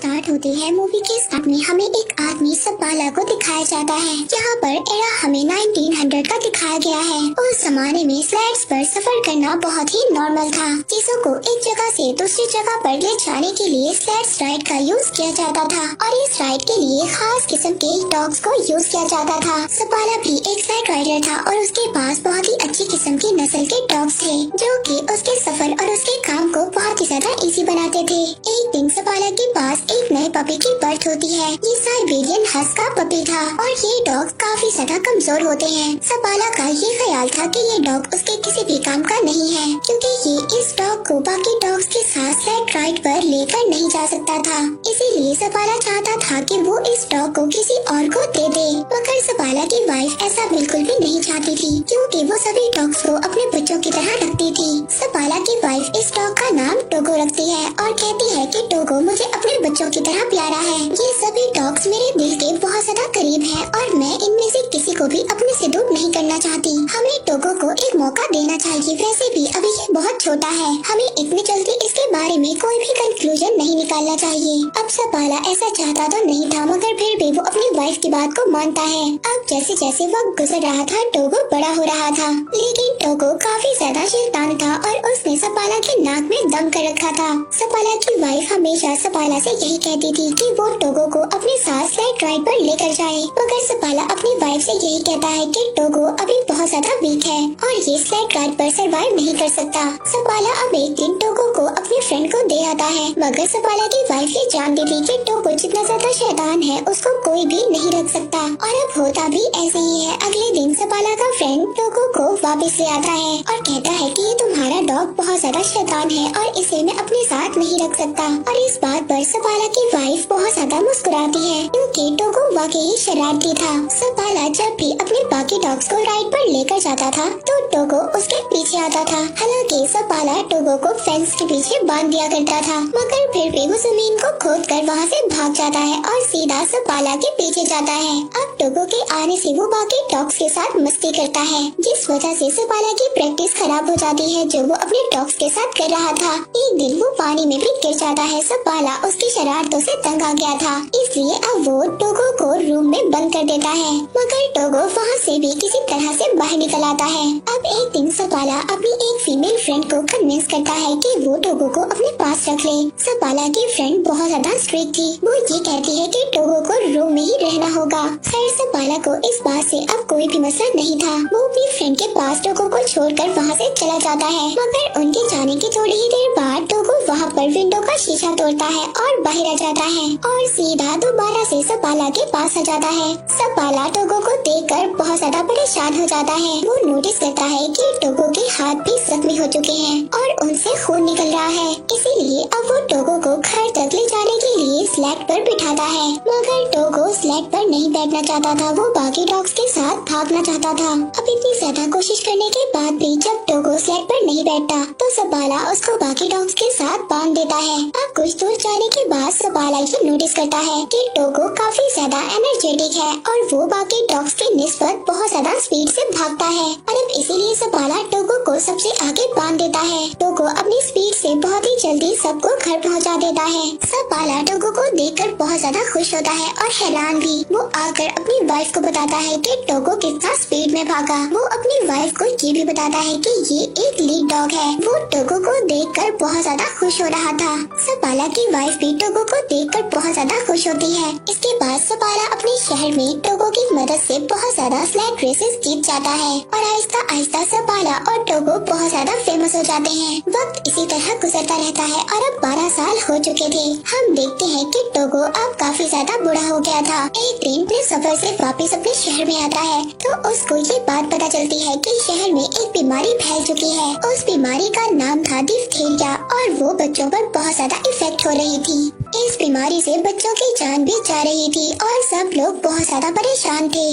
Start होती है। Movie के स्टार्ट में हमें एक आदमी सपाला को दिखाया जाता है। यहाँ पर एरा हमें 1900 का दिखाया गया है। उस जमाने में स्लाइड्स पर सफर करना बहुत ही नॉर्मल था। चीजों को एक जगह से दूसरी जगह पर ले जाने के लिए स्लाइड्स राइड का यूज किया जाता था और इस राइड के लिए खास किस्म के डॉग्स को यूज किया जाता था। सपाला भी एक स्लाइड राइडर था और उसके पास बहुत ही अच्छी किस्म की नस्ल के डॉग्स थे जो कि उसके सफर और उसके काम को बहुत ही ज्यादा इजी बनाते थे। एक दिन सपाला के पास एक नए पपी की बर्थ होती है। ये साइबेरियन हस्क का पपी था और ये डॉग काफी ज्यादा कमजोर होते हैं। सपाला का ये ख्याल था कि ये डॉग उसके किसी भी काम का नहीं है क्योंकि ये इस डॉग को बाकी डॉग्स के साथ स्लाइड राइड पर लेकर नहीं जा सकता था। इसीलिए सपाला चाहता था कि वो इस डॉग को किसी और को दे दे, मगर सपाला की वाइफ ऐसा बिल्कुल भी नहीं चाहती थी क्योंकि वो सभी डॉग्स को अपने बच्चों की तरह रखती थी। सपाला की वाइफ इस डॉग का नाम टोगो रखती है और कहती है कि टोगो मुझे अपने बच्चों की तरह प्यारा है। ये सभी डॉग्स मेरे दिल के बहुत ज्यादा करीब हैं और मैं इनमें से किसी को भी अपने से दूर नहीं करना चाहती। हमें टोगो को एक मौका देना चाहिए। वैसे भी अभी ये बहुत छोटा है, हमें इतनी जल्दी इसके बारे में कोई भी कंक्लूजन नहीं निकालना चाहिए। अब सपाला ऐसा चाहता तो नहीं था मगर फिर भी वो अपनी वाइफ की बात को मानता है। अब जैसे जैसे वक्त गुजर रहा था टोगो बड़ा हो रहा था, लेकिन टोगो काफी ज्यादा शैतान था और उसने सपाला के नाक में दम कर रखा था। सपाला की वाइफ हमेशा सपाला से यही कहती थी कि वो टोगो को अपने साथ स्लाइड राइड पर लेकर जाए, मगर सपाला अपनी वाइफ से यही कहता है कि टोगो अभी बहुत ज्यादा वीक है और ये स्लाइड राइड पर सर्वाइव नहीं कर सकता। सपाला अब एक दिन टोगो को अपने फ्रेंड को दे आता है, मगर सपाला की वाइफ ये जानती थी कि टोगो जितना ज्यादा शैतान है उसको कोई भी नहीं रख सकता और अब होता भी ऐसे ही है। अगले दिन सपाला का फ्रेंड टोगो को वापस ले आता है और कहता है कि ये तुम्हारा डॉग बहुत ज्यादा शैतान है और इसे मैं अपने साथ नहीं रख सकता। और इस बात पर सपाला की वाइफ बहुत ज्यादा मुस्कुराती है क्योंकि टोगो वाकई शरारती था। सपाला जब भी अपने बाकी डॉग्स को राइड पर लेकर जाता था तो टोगो उसके पीछे आता था। हालांकि सपाला टोगो को फेंस के पीछे बांध दिया करता था, मगर फिर भी वो जमीन को खोद कर वहाँ से भाग जाता है और सीधा सपाला के पीछे जाता है। अब टोगो के आने से वो बाकी डॉग्स के साथ मस्ती करता है, जिस वजह से सपाला की प्रैक्टिस खराब हो जाती है जो वो अपने डॉग्स के साथ कर रहा था। एक दिन वो पानी में भी गिर जाता है। सपाला उसकी शरारतों से तंग आ गया था, इसलिए अब वो टोगो को रूम में बंद कर देता है, मगर टोगो वहाँ से भी किसी तरह से बाहर निकल आता है। अब एक दिन सपाला अपनी एक फीमेल फ्रेंड को कन्विंस करता है कि वो टोगो को अपने पास रख ले। सपाला की फ्रेंड बहुत ज्यादा स्ट्रिक्ट थी, वो ये कहती है कि टोगो को रूम में ही रहना होगा। खैर सपाला को इस बात से अब कोई भी मसला नहीं था, वो अपनी फ्रेंड के पास टोगो को छोड़कर वहाँ से चला जाता है, मगर उनके जाने की थोड़ी ही देर बाद टोगो वहाँ पर विंडो का शीशा तोड़ता है और बाहर आ जाता है और सीधा दोबारा से सपाला के पास आ जाता है। सपाला टोगो को देखकर बहुत ज्यादा परेशान हो जाता है। वो नोटिस करता है कि टोगो के हाथ भी जख्मी हो चुके हैं और उनसे खून निकल रहा है, इसीलिए अब वो टोगो को घर तक ले जाने के लिए स्लैट पर बिठाता है, मगर टोगो स्लैट पर नहीं बैठना चाहता था, वो बाकी डॉग्स के साथ भागना चाहता था। अब इतनी ज्यादा कोशिश करने के बाद भी जब टोगो स्लैट पर नहीं बैठता तो सपाला उसको बाकी डॉग्स के साथ बांध देता है। अब कुछ दूर जाने के बाद सपाला ये नोटिस करता है कि टोगो काफी ज्यादा एनर्जेटिक है और वो बाकी डॉग्स के निस्बत बहुत ज्यादा स्पीड से भागता है और अब इसीलिए सपाला टोगो को सबसे आगे बांध देता है। टोगो अपनी स्पीड से बहुत ही जल्दी सबको घर पहुंचा देता है। सपाला टोगो को देखकर बहुत ज्यादा खुश होता है और हैरान भी। वो आकर अपनी वाइफ को बताता है कि टोगो कितना स्पीड में भागा। वो अपनी वाइफ को ये भी बताता है कि ये एक लीड डॉग है। वो टोगो को देखकर बहुत ज्यादा खुश हो रहा था। सपाला की वाइफ भी टोगो को देखकर बहुत ज्यादा खुश होती है। इसके बाद सपाला अपने शहर में टोगो की मदद से बहुत ज्यादा स्लैग रेसेस जीत जाता है और आहिस्ता आहिस्ता सपाला और टोगो बहुत ज्यादा फेमस हो जाते हैं। वक्त इसी तरह गुजरता रहता है और अब 12 साल हो चुके थे। हम देखते हैं कि टोगो अब काफी ज्यादा बूढ़ा हो गया था। एक दिन अपने सफर से वापस अपने शहर में आता है तो उसको ये बात पता चलती है कि शहर में एक बीमारी फैल चुकी है। उस बीमारी का नाम था डिप्थीरिया और वो बच्चों पर बहुत ज्यादा इफेक्ट हो रही थी। इस बीमारी से बच्चों की जान भी जा रही थी और सब लोग बहुत ज्यादा परेशान थे।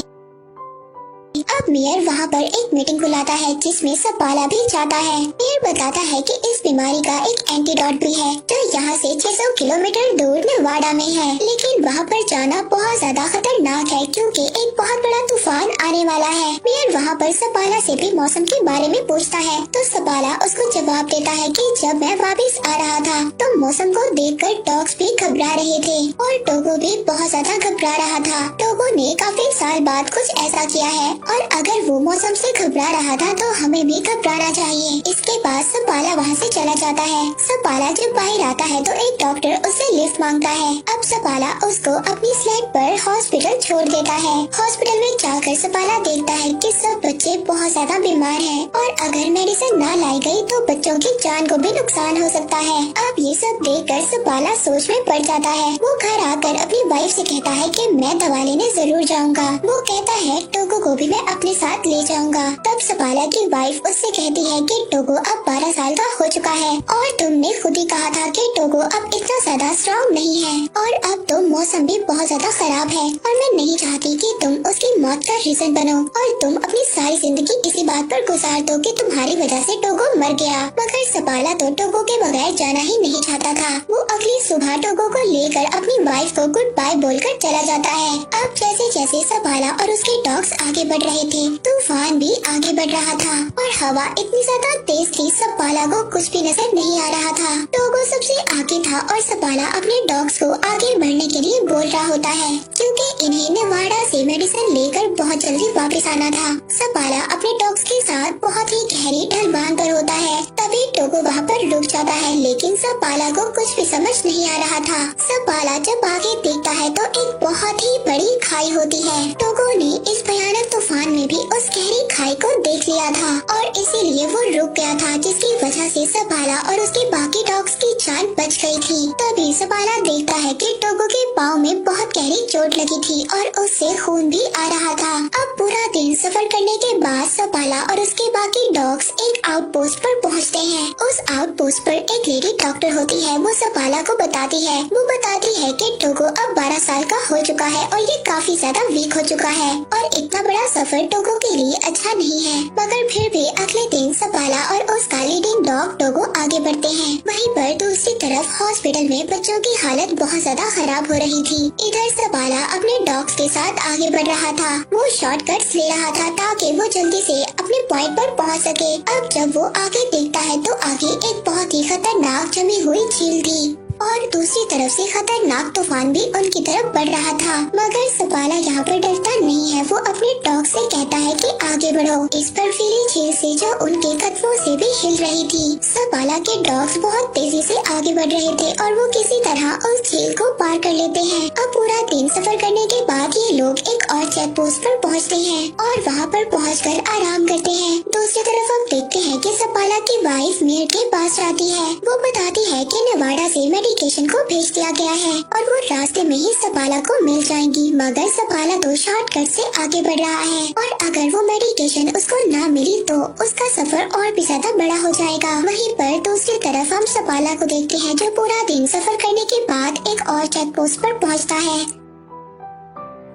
अब मेयर वहाँ पर एक मीटिंग बुलाता है जिसमें सपाला भी जाता है। मेयर बताता है कि इस बीमारी का एक एंटीडोट भी है जो यहाँ से 600 किलोमीटर दूर नेवाडा में है, लेकिन वहाँ पर जाना बहुत ज्यादा खतरनाक है क्योंकि एक बहुत बड़ा तूफान आने वाला है। मेयर वहाँ पर सपाला से भी मौसम के बारे में पूछता है तो सपाला उसको जवाब देता है कि जब मैं वापस आ रहा था तो मौसम को देखकर डॉग्स भी घबरा रहे थे और टोगो भी बहुत ज्यादा घबरा रहा था। टोगो ने काफी साल बाद कुछ ऐसा किया है और अगर वो मौसम से घबरा रहा था तो हमें भी घबराना चाहिए। इसके बाद सपाला वहाँ से चला जाता है। सपाला जब बाहर आता है तो एक डॉक्टर उससे लिफ्ट मांगता है। अब सपाला उसको अपनी स्लेड पर हॉस्पिटल छोड़ देता है। हॉस्पिटल में जाकर सपाला देखता है कि सब बच्चे बहुत ज्यादा बीमार हैं और अगर मेडिसिन न लाई गई तो बच्चों की जान को भी नुकसान हो सकता है। अब ये सब देखकर सपाला सोच में पड़ जाता है। वो घर आकर अपनी वाइफ से कहता है कि मैं दवा लेने जरूर जाऊंगा। वो कहता है टोगो को भी मैं अपने साथ ले जाऊंगा। तब सपाला की वाइफ उससे कहती है कि टोगो अब 12 साल का हो चुका है और तुमने खुद ही कहा था कि टोगो अब इतना ज्यादा स्ट्रॉन्ग नहीं है और अब तो मौसम भी बहुत ज्यादा खराब है और मैं नहीं चाहती कि तुम उसकी मौत का रीजन बनो और तुम अपनी सारी जिंदगी इसी बात पर गुजार दो कि तुम्हारी वजह से टोगो मर गया। मगर सपाला तो टोगो के बगैर जाना ही नहीं चाहता था। वो अगली सुबह टोगो को लेकर अपनी वाइफ को गुड बाय बोलकर चला जाता है। अब जैसे जैसे सपाला और उसके डॉग्स आगे बढ़ रहे थे तूफान भी आगे बढ़ रहा था और हवा इतनी ज्यादा तेज थी सपाला को कुछ भी नजर नहीं आ रहा था। टोगो सबसे आगे था और सपाला अपने डॉग्स को आगे बढ़ने के लिए बोल रहा होता है क्योंकि इन्हें नेवाडा से मेडिसिन लेकर बहुत जल्दी वापस आना था। सपाला अपने डॉग्स के साथ बहुत ही गहरी ढलवान पर होता है। तभी टोगो वहाँ पर रुक जाता है लेकिन सपाला को कुछ भी समझ नहीं आ रहा था। सपाला जब आगे देखता है तो एक बहुत ही बड़ी खाई होती है। टोगो ने इस भयानक तूफान में भी उस गहरी खाई को देख लिया था और इसीलिए वो रुक गया था जिसकी वजह से सपाला और उसके बाकी डॉग्स की जान बच गई थी। तभी सपाला देखता है कि टोगो के पाँव में बहुत गहरी चोट लगी थी और उससे खून भी आ रहा था। अब पूरा दिन सफर करने के बाद सपाला और उसके बाकी डॉग्स एक आउटपोस्ट पर पहुंचते हैं। उस आउटपोस्ट पर एक लेडी डॉक्टर होती है। वो सपाला को बताती है कि टोगो अब 12 साल का हो चुका है और ये काफी ज्यादा वीक हो चुका है और इतना बड़ा सफर टोगो के लिए अच्छा नहीं है। मगर फिर भी अगले दिन सपाला और उसका लीडिंग डॉग टोगो आगे बढ़ते हैं। वहीं पर दूसरी तरफ हॉस्पिटल में बच्चों की हालत बहुत ज्यादा खराब हो रही थी। इधर सपाला अपने डॉग्स के साथ आगे बढ़ रहा था। वो शॉर्टकट्स ले रहा था ताकि वो जल्दी से अपने पॉइंट पर पहुंच सके। अब जब वो आगे देखता है तो आगे एक बहुत ही खतरनाक जमी हुई झील थी और दूसरी तरफ से खतरनाक तूफान भी उनकी तरफ बढ़ रहा था। मगर सपाला यहाँ पर डरता नहीं है। वो अपने डॉग से कहता है कि आगे बढ़ो। इस बर्फीली झील से जो उनके कदमों से भी हिल रही थी। सपाला के डॉग्स बहुत तेजी से आगे बढ़ रहे थे और वो किसी तरह उस झील को पार कर लेते हैं। अब पूरा दिन सफर करने के बाद ये लोग एक और चेक पोस्ट पर पहुँचते हैं और वहाँ पर पहुँचकर आराम करते हैं। दूसरी तरफ हम देखते हैं कि सपाला की वाइफ मेयर के पास जाती है। वो बताती है कि नेवाडा से मेडिकेशन को भेज दिया गया है और वो रास्ते में ही सपाला को मिल जाएंगी। मगर सपाला तो शॉर्टकट से आगे बढ़ रहा है और अगर वो मेडिकेशन उसको ना मिली तो उसका सफर और भी ज्यादा बड़ा हो जाएगा। वहीं पर दूसरी तरफ हम सपाला को देखते हैं जो पूरा दिन सफर करने के बाद एक और चेक पोस्ट पर पहुंचता है।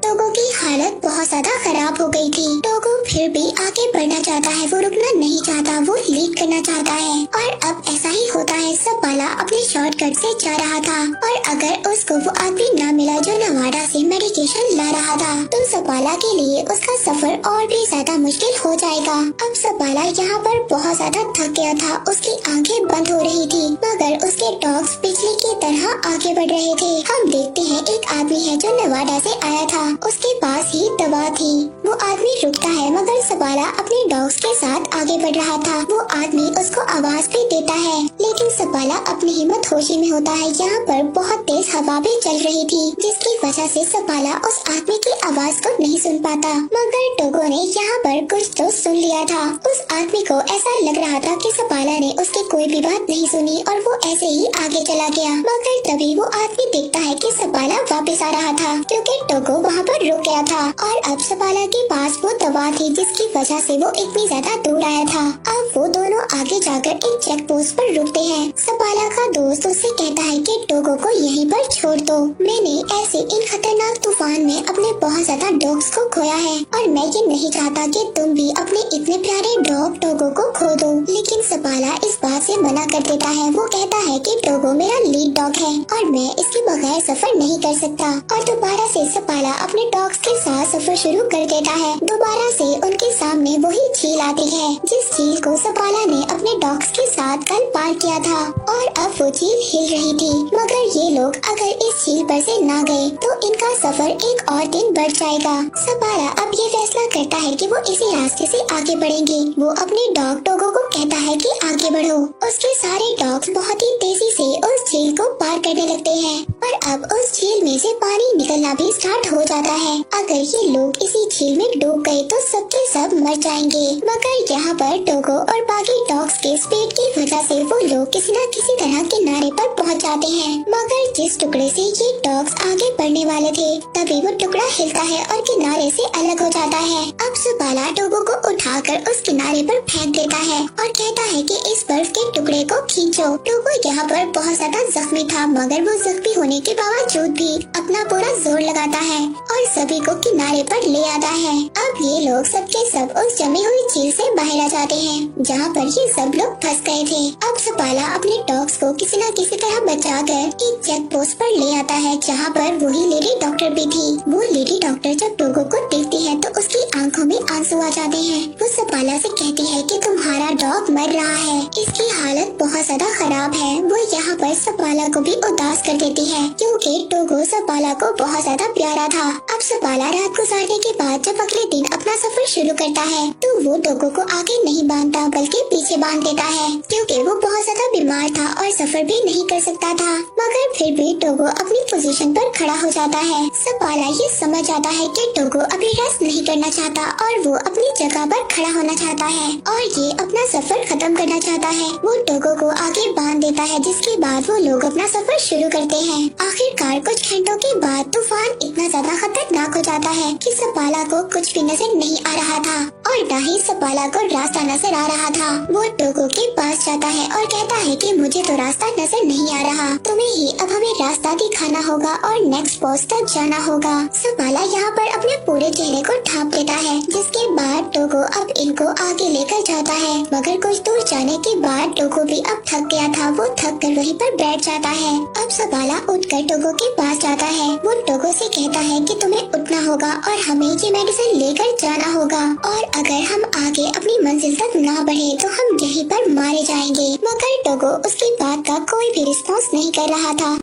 टोगो की हालत बहुत ज्यादा खराब हो गई थी। टोगो फिर भी आगे बढ़ना चाहता है। वो रुकना नहीं चाहता। वो लीड करना चाहता है और अब ऐसा ही होता है। सपाला अपने शॉर्टकट से जा रहा था और अगर उसको वो आदमी न मिला जो नेवाडा से मेडिकेशन ला रहा था तो सपाला के लिए उसका सफर और भी ज्यादा मुश्किल हो जाएगा। अब सपाला यहाँ पर बहुत ज्यादा थक गया था। उसकी आंखें बंद हो रही थी मगर उसके डॉग्स बिजली की तरह आगे बढ़ रहे थे। हम देखते हैं एक आदमी है जो नेवाडा से आया था। उसके पास ही दवा थी। वो आदमी रुकता है मगर सपाला अपने डॉग्स के साथ आगे बढ़ रहा था। वो आदमी उसको आवाज भी देता है लेकिन सपाला अपनी हिम्मत होशी में होता है। यहाँ पर बहुत तेज हवा भी चल रही थी जिसकी वजह से सपाला उस आदमी की आवाज को नहीं सुन पाता। मगर टोगो ने यहाँ पर कुछ तो सुन लिया था। उस आदमी को ऐसा लग रहा था कि सपाला ने उसकी कोई भी बात नहीं सुनी और वो ऐसे ही आगे चला गया। मगर तभी वो आदमी देखता है कि सपाला वापस आ रहा था क्योंकि टोगो वहाँ पर रुक गया था और अब सपाला के पास वो दवा थी जिसकी वजह से वो इतनी ज्यादा दूर आया था। अब वो दोनों आगे जाकर एक चेक पोस्ट पर रुकते हैं। सपाला का दोस्त उससे कहता है कि टोगो को यहीं पर छोड़ दो। मैंने ऐसे इन खतरनाक तूफान में अपने बहुत ज्यादा डॉग्स को खोया है और मैं ये नहीं चाहता कि तुम भी अपने इतने प्यारे डॉग टोगो को खो दो। लेकिन सपाला इस बात से मना कर देता है। वो कहता है कि टोगो मेरा लीड डॉग है और मैं इसके बगैर सफर नहीं कर सकता। और दोबारा से सपाला अपने डॉग्स के साथ सफर शुरू कर देता है। दोबारा से उनके सामने वही झील आती है जिस झील को सपाला ने अपने डॉग्स के साथ कल पार किया था और अब वो झील हिल रही थी। मगर ये लोग अगर इस झील पर से ना गए तो इनका सफर एक और दिन बढ़ जाएगा। सपाला अब ये फैसला करता है कि वो इसी रास्ते से आगे बढ़ेंगे। वो अपने डॉग टोगो को कहता है कि आगे बढ़ो। उसके सारे डॉग्स बहुत ही तेजी से उस झील को पार करने लगते हैं और अब उस झील में से पानी निकलना भी स्टार्ट हो जाता है। अगर ये लोग इसी झील में डूब गए तो सबके सब मर जाएंगे। मगर यहाँ पर टोगो और बाकी डॉग्स के स्पीड की वजह से वो लोग किसी न किसी तरह किनारे पर पहुँच जाते हैं। मगर जिस टुकड़े से ये डॉग्स आगे बढ़ने वाले थे तभी वो टुकड़ा हिलता है और किनारे से अलग हो जाता है। अब सपाला टोगो को उठाकर उस किनारे पर फेंक देता है और कहता है कि इस बर्फ के टुकड़े को खींचो। टोगो यहाँ पर बहुत ज्यादा जख्मी था मगर वो जख्मी होने के बावजूद भी अपना पूरा जोर लगाता है और सभी को किनारे पर ले आता है। अब ये लोग सबके सब उस जमी हुई झील से बाहर आ जाते हैं जहाँ पर ये सब लोग फंस गए थे। अब सपाला अपने डॉग्स को किसी न किसी तरह बचाकर एक चेक पोस्ट पर ले आता है जहाँ पर वही लेडी डॉक्टर भी थी। वो लेडी डॉक्टर जब टोगो को देखती है तो उसकी आंखों में आंसू आ जाते हैं। वो सपाला से कहती है कि तुम्हारा डॉग मर रहा है, इसकी हालत बहुत ज्यादा खराब है। वो यहाँ पर सपाला को भी उदास कर देती है क्योंकि टोगो सपाला को बहुत ज्यादा प्यारा था। अब सपाला रात गुजारने के बाद जब अगले दिन अपना सफर शुरू करता है तो वो टोगो को आगे नहीं बांधता बल्कि पीछे बांध देता है क्योंकि वो बहुत ज्यादा बीमार था और सफर भी नहीं कर सकता था। मगर फिर भी टोगो अपनी पोजीशन पर खड़ा हो जाता है। सपाला ये समझ आता है कि टोगो अभी रेस्ट नहीं करना चाहता और वो अपनी जगह पर खड़ा होना चाहता है और ये अपना सफर खत्म करना चाहता है। वो टोगो को आगे बांध देता है जिसके बाद वो लोग अपना सफर शुरू करते हैं। आखिरकार कुछ घंटों के बाद तूफान इतना ज्यादा खतरनाक हो जाता है कि सपाला को कुछ भी नजर नहीं आ रहा था और न ही सपाला को रास्ता नजर आ रहा था। वो टोगो के पास जाता है और कहता है कि मुझे तो रास्ता नजर नहीं आ रहा, तुम्हें ही अब हमें रास्ता दिखाना होगा और नेक्स्ट पोस्ट तक जाना होगा। सपाला यहाँ पर अपने पूरे चेहरे को ढांप लेता है जिसके बाद टोगो अब इनको आगे लेकर जाता है। मगर कुछ दूर जाने के बाद टोगो भी अब थक गया था। वो थक कर वहीं पर बैठ जाता है। अब सपाला उठकर टोगो के पास जाता है। वो टोगो से कहता है कि तुम्हें उठना होगा और हमें ये मेडिसिन लेकर जाना होगा और अगर हम आगे अपनी मंजिल तक ना बढ़े तो हम यहीं पर मारे जाएंगे। मगर टोगो उसकी बात का कोई भी रिस्पॉन्स नहीं कर रहा था।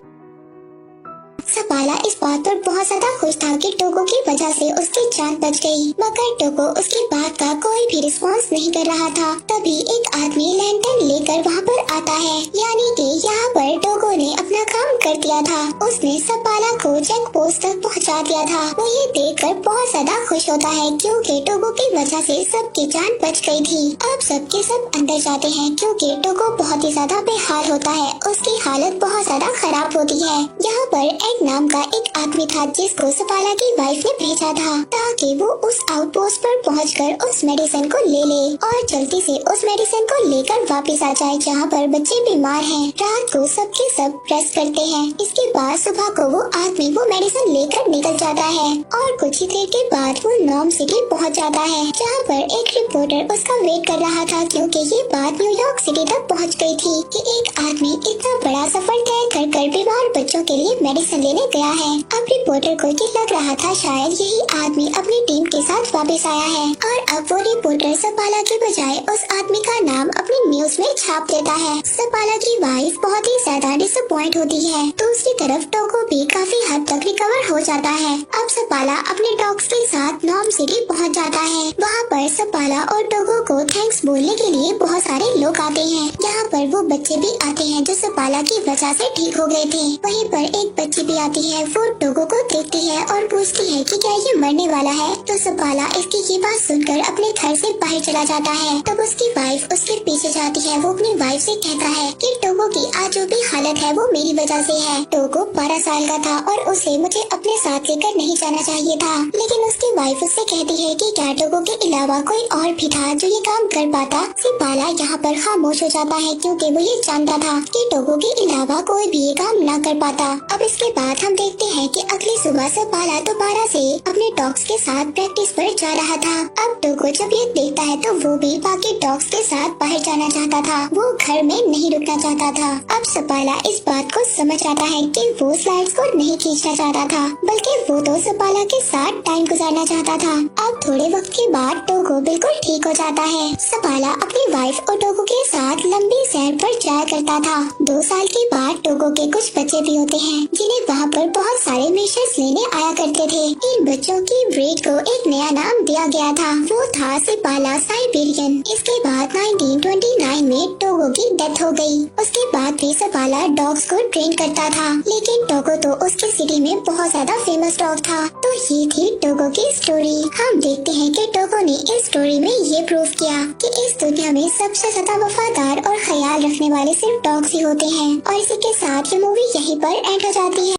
सपाला इस बात पर बहुत ज्यादा खुश था कि टोगो की वजह से उसकी जान बच गई। मगर टोगो उसकी बात का कोई भी रिस्पॉन्स नहीं कर रहा था। तभी एक आदमी लैंटर्न लेकर वहाँ पर आता है, यानी कि यहाँ पर टोगो ने अपना काम कर दिया था। उसने सपाला को चेक पोस्ट तक पहुँचा दिया था। वो ये देखकर बहुत ज्यादा खुश होता है क्योंकि टोगो की वजह से सबकी जान बच गई थी। अब सबके सब अंदर जाते हैं क्योंकि टोगो बहुत ही ज्यादा बेहाल होता है। उसकी हालत बहुत ज्यादा खराब होती है। यहाँ पर एड नाम का एक आदमी था जिसको सपाला की वाइफ ने भेजा था ताकि वो उस आउटपोस्ट पर पहुंचकर उस मेडिसिन को ले ले और जल्दी से उस मेडिसिन को लेकर वापस आ जाए जहाँ पर बच्चे बीमार हैं। रात को सबके सब रेस्ट करते हैं। इसके बाद सुबह को वो आदमी वो मेडिसिन लेकर निकल जाता है और कुछ ही देर के बाद वो नॉर्म सिटी पहुँच जाता है जहाँ पर एक रिपोर्टर उसका वेट कर रहा था क्योंकि ये बात न्यूयॉर्क सिटी तक पहुँच गई थी कि एक आदमी इतना बड़ा सफर तय कर बीमार बच्चों के लिए मेडिसिन लेने गया है। अब रिपोर्टर को ये लग रहा था शायद यही आदमी अपनी टीम के साथ वापस आया है और अब वो रिपोर्टर सपाला के बजाय उस आदमी का नाम अपनी न्यूज में छाप देता है। सपाला की वाइफ बहुत ही ज्यादा डिसअपॉइंट होती है। दूसरी तरफ टोगो भी काफी हद तक रिकवर हो जाता है। अब सपाला अपने डॉग्स के साथ नॉर्म सिटी पहुंच जाता है। वहाँ पर सपाला और टोगो को थैंक्स बोलने के लिए बहुत सारे लोग आते हैं। यहाँ पर वो बच्चे भी आते हैं जो सपाला की वजह से ठीक हो गए थे। वहीं पर एक बच्ची भी आती है। वो टोगो को देखती है और पूछती है कि क्या ये मरने वाला है। तो सपाला इसकी ये बात सुनकर अपने घर से बाहर चला जाता है। तब उसकी वाइफ उसके पीछे जाती है। वो अपनी वाइफ से कहता है कि टोगो की आज जो भी हालत है वो मेरी वजह से है। टोगो 12 साल का था और उसे मुझे अपने साथ लेकर नहीं जाना चाहिए था। लेकिन उसकी वाइफ उससे कहती है कि क्या टोगो के अलावा कोई और भी था जो ये काम कर पाता। सपाला यहाँ पर खामोश हो जाता है क्योंकि वो ये जानता था कि टोगो के अलावा कोई भी ये काम न कर पाता। अब इसके बाद हम देखते हैं कि अगली सुबह सपाला दोबारा से अपने डॉग्स के साथ प्रैक्टिस पर जा रहा था। अब टोगो जब ये देखता है तो वो भी बाकी डॉग्स के साथ बाहर जाना चाहता था, वो घर में नहीं रुकना चाहता था। अब सपाला इस बात को समझ आता है कि वो स्लाइड्स को नहीं खींचना चाहता था, बल्कि वो तो सपाला के साथ टाइम गुजारना चाहता था। अब थोड़े वक्त के बाद टोगो बिल्कुल ठीक हो जाता है। सपाला अपनी वाइफ और टोगो के साथ लंबी सैर पर जाया करता था। 2 साल के बाद टोगो के कुछ बच्चे भी होते हैं जिन्हें वहाँ पर बहुत सारे मिशंस लेने आया करते थे। इन बच्चों की ब्रीड को एक नया नाम दिया गया था, वो था सपाला साइबेरियन। इसके बाद 1929 में टोगो की डेथ हो गई। उसके बाद भी सपाला डॉग्स को ट्रेन करता था, लेकिन टोगो तो उसकी सिटी में बहुत ज्यादा फेमस डॉग था। तो ये थी टोगो की स्टोरी। हम देखते हैं कि टोगो ने इस स्टोरी में ये प्रूव किया कि इस दुनिया में सबसे ज्यादा वफादार और ख्याल रखने वाले सिर्फ डॉग्स ही होते हैं। और इसी के साथ ये मूवी यहीं पर एंड हो जाती है।